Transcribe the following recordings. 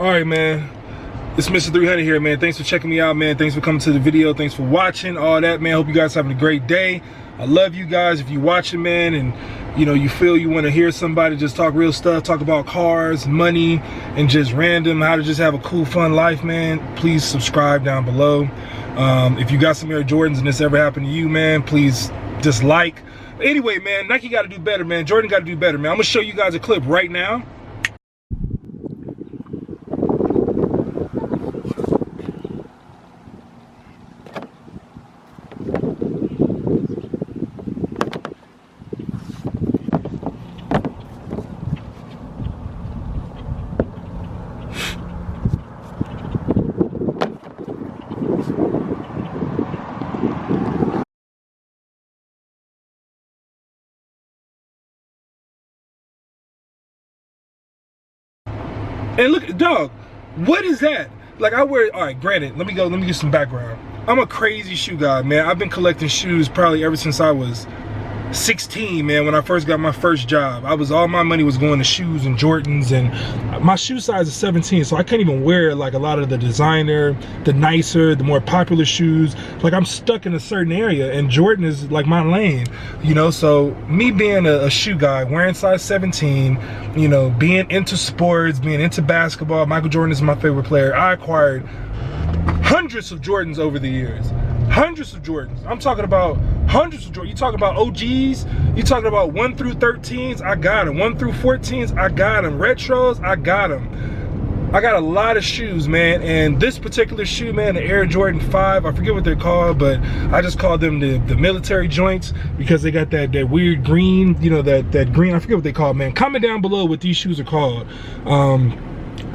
All right, man. It's Mr. 300 here, man. Thanks for checking me out, man. Thanks for coming to the video. Thanks for watching, all that, man. Hope you guys having a great day. I love you guys. If you're watching, man, and you know you feel you want to hear somebody just talk real stuff, talk about cars, money, and just random how to just have a cool, fun life, man, please subscribe down below. If you got some Air Jordans and this ever happened to you, man, please just like. Anyway, man, Nike got to do better, man. Jordan got to do better, man. I'm gonna show you guys a clip right now. And look, dog, what is that? Like, I wear, all right, granted, let me get some background. I'm a crazy shoe guy, man. I've been collecting shoes probably ever since I was 16, man, when I first got my first job. All my money was going to shoes and Jordans, and my shoe size is 17, so I couldn't even wear like a lot of the designer, the nicer, the more popular shoes. Like, I'm stuck in a certain area, and Jordan is like my lane, you know. So me being a shoe guy, wearing size 17, you know, being into sports, being into basketball, Michael Jordan is my favorite player. I acquired hundreds of Jordans over the years. Hundreds of Jordans. I'm talking about hundreds of Jordans. You talking about OGs, you talking about 1 through 13s, I got them. 1 through 14s, I got them. Retros, I got them. I got a lot of shoes, man. And this particular shoe, man, the Air Jordan 5, I forget what they're called, but I just call them the military joints because they got that weird green, you know, that green, I forget what they call it, man. Comment down below what these shoes are called.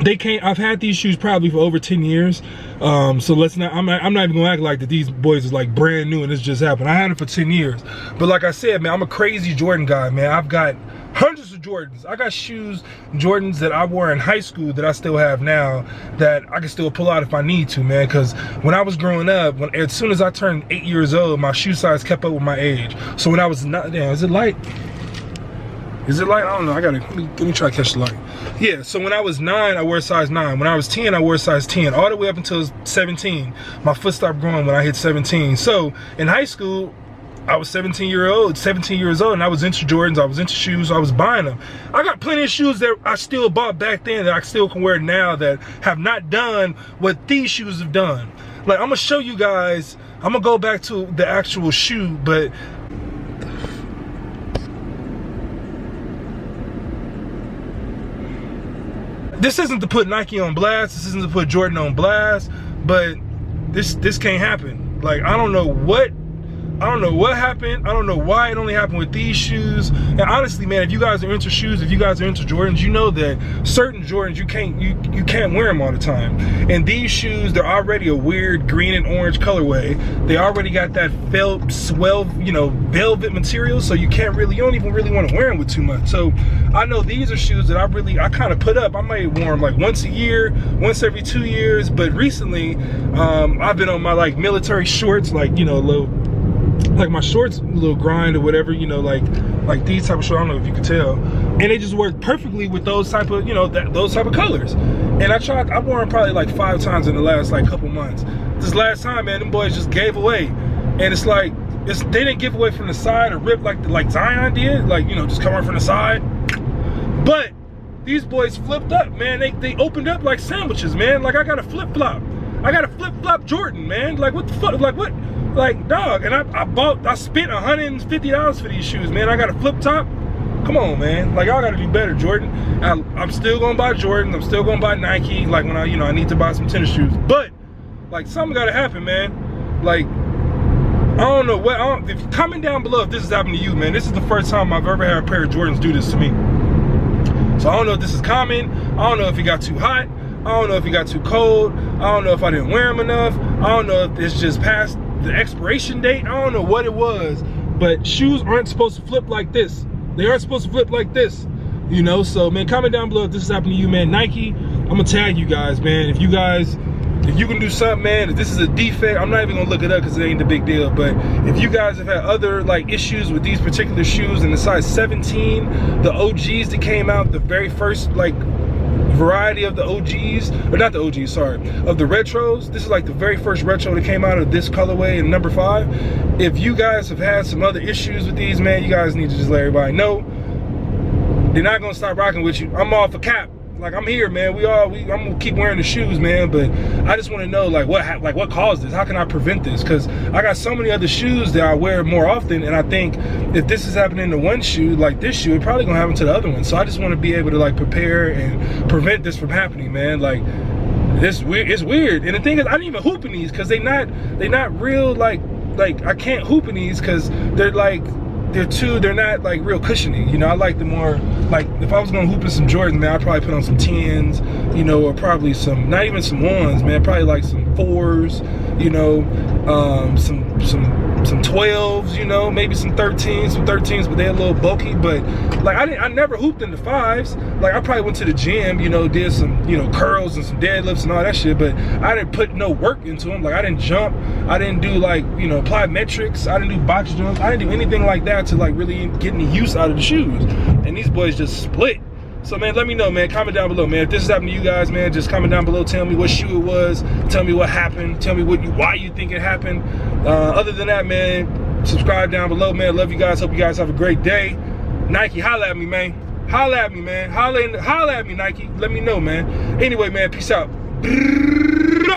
I've had these shoes probably for over 10 years. So let's not, I'm not even gonna act like that these boys is like brand new and this just happened. I had it for 10 years. But like I said, man, I'm a crazy Jordan guy, man. I've got hundreds of Jordans. I got shoes, Jordans that I wore in high school that I still have now that I can still pull out if I need to, man. Cause when I was growing up, as soon as I turned 8 years old, my shoe size kept up with my age. So when I was not, damn, is it light? Is it light? I don't know. Let me try to catch the light. Yeah, so when I was 9, I wore size 9. When I was 10, I wore size 10. All the way up until 17. My foot stopped growing when I hit 17. So in high school, I was 17 years old, and I was into Jordans, I was into shoes, I was buying them. I got plenty of shoes that I still bought back then that I still can wear now that have not done what these shoes have done. Like, I'm gonna show you guys, I'm gonna go back to the actual shoe, but this isn't to put Nike on blast, this isn't to put Jordan on blast, but this can't happen. Like, I don't know what happened. I don't know why it only happened with these shoes. And honestly, man, if you guys are into shoes, if you guys are into Jordans, you know that certain Jordans you can't wear them all the time. And these shoes, they're already a weird green and orange colorway. They already got that felt swell, you know, velvet material, so you don't even really want to wear them with too much. So I know these are shoes that I kind of put up. I might wear them like once a year, once every 2 years. But recently, I've been on my like military shorts, like, you know, like my shorts, a little grind or whatever, you know, like these type of shorts. I don't know if you can tell, and they just work perfectly with those type of, you know, those type of colors. And I wore them probably like 5 times in the last like couple months. This last time, man, them boys just gave away, and it's like they didn't give away from the side or rip like Zion did, like, you know, just come out from the side. But these boys flipped up, man. They opened up like sandwiches, man. Like, I got a flip-flop. I got a flip-flop Jordan, man. Like, what the fuck? Like, what? Like, dog, and I spent $150 for these shoes, man. I got a flip top. Come on, man. Like, y'all gotta do better, Jordan. I'm still gonna buy Jordan. I'm still gonna buy Nike. Like, when I need to buy some tennis shoes. But like, something gotta happen, man. Like, I don't know what. Comment down below if this has happened to you, man. This is the first time I've ever had a pair of Jordans do this to me. So I don't know if this is common. I don't know if it got too hot. I don't know if it got too cold. I don't know if I didn't wear them enough. I don't know if it's just past the expiration date. I don't know what it was, but shoes aren't supposed to flip like this. They aren't supposed to flip like this, you know. So, man, comment down below if this has happened to you, man. Nike, I'm gonna tag you guys, man. If you can do something, man, if this is a defect, I'm not even gonna look it up because it ain't a big deal. But if you guys have had other like issues with these particular shoes in the size 17, the OGs that came out, the very first like variety of the OGs, or not the OGs, sorry, of the retros. This is like the very first retro that came out of this colorway in number 5. If you guys have had some other issues with these, man, you guys need to just let everybody know. They're not gonna stop rocking with you. I'm off a cap. Like, I'm here, man. I'm gonna keep wearing the shoes, man. But I just want to know, like what caused this? How can I prevent this? Because I got so many other shoes that I wear more often, and I think if this is happening to one shoe, like this shoe, it probably gonna happen to the other one. So I just want to be able to like prepare and prevent this from happening, man. Like, it's weird. And the thing is, I didn't even hoop in these because they not real like I can't hoop in these because they're not like real cushiony, you know. I like the more, like, if I was gonna hoop in some Jordans, man, I'd probably put on some 10s, you know, or probably some, not even some 1s, man, probably like some 4s, you know, some 12s, you know, maybe some 13s, but they're a little bulky. But like, I never hooped in the 5s. Like, I probably went to the gym, you know, did some, you know, curls and some deadlifts and all that shit, but I didn't put no work into them. Like, I didn't jump, I didn't do like, you know, apply metrics, I didn't do box jumps, I didn't do anything like that to like really get any use out of the shoes. And these boys just split. So, man, let me know, man. Comment down below, man. If this is happening to you guys, man, just comment down below. Tell me what shoe it was. Tell me what happened. Tell me why you think it happened. Other than that, man, subscribe down below, man. Love you guys. Hope you guys have a great day. Nike, holla at me, man. Holla at me, man. Holla at me, Nike. Let me know, man. Anyway, man, peace out.